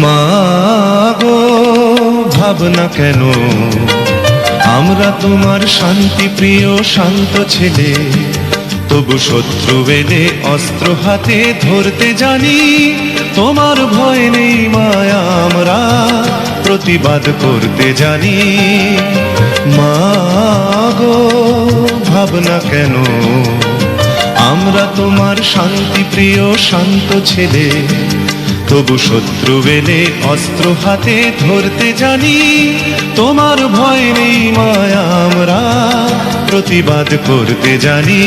মা গো ভাবনা কেন, আমরা তোমার শান্তি প্রিয় শান্ত ছেলে, তবু শত্রু এলে অস্ত্র হাতে ধরতে জানি। তোমার ভয় নেই মায়া, আমরা প্রতিবাদ করতে জানি। মা গো ভাবনা কেন, আমরা তোমার শান্তি প্রিয় শান্ত ছেলে, তবু শত্রু এলে অস্ত্র হাতে ধরতে জানি। তোমার ভয় নেই মায়া, আমরা প্রতিবাদ করতে জানি।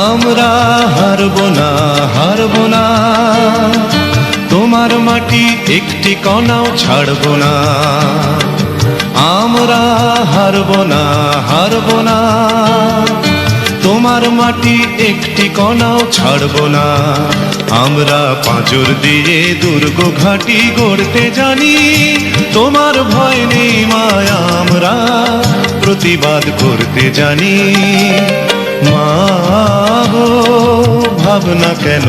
আমরা হারব না, হারব না, তোমার মাটি একটি কণাও ছাড়ব না। আমরা হারব না, হারব না, তোমার মাটি একটি কণাও ছাড়ব না। আমরা পাঁজর দিয়ে দুর্গ ঘাঁটি গড়তে জানি। তোমার ভয় নেই মায়া, আমরা প্রতিবাদ করতে জানি। মা গো ভাবনা কেন,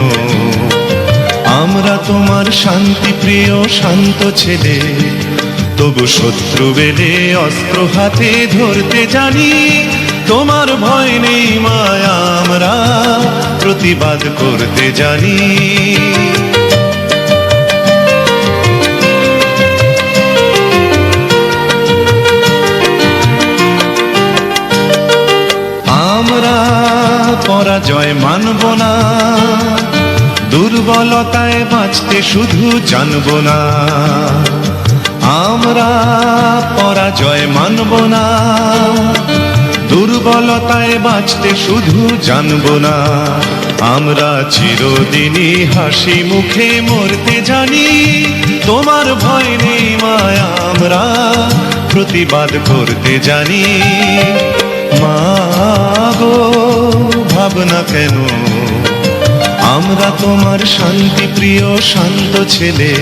আমরা তোমার শান্তি প্রিয় শান্ত ছেলে, তবু শত্রু এলে অস্ত্র হাতে ধরতে জানি। তোমার ভয় নেই মায়া, আমরা প্রতিবাদ করতে জানি। আমরা পরাজয় মানব না, দুর্বলতায় বাঁচতে শুধু জানব না। আমরা পরাজয় মানব না, দুর্বলতায় বাঁচতে শুধু জানব না। আমরা চিরদিনই হাসি মুখে মরতে জানি। তোমার ভয় নেই মায়া, আমরা প্রতিবাদ করতে জানি। মা গো ভাবনা কেন, আমরা তোমার শান্তি প্রিয় শান্ত ছেলে,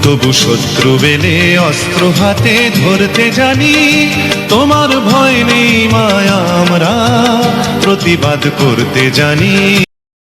তবু শত্রু এলে অস্ত্র হাতে ধরতে জানি। তোমার ভয় নেই মায়া, আমরা প্রতিবাদ করতে জানি।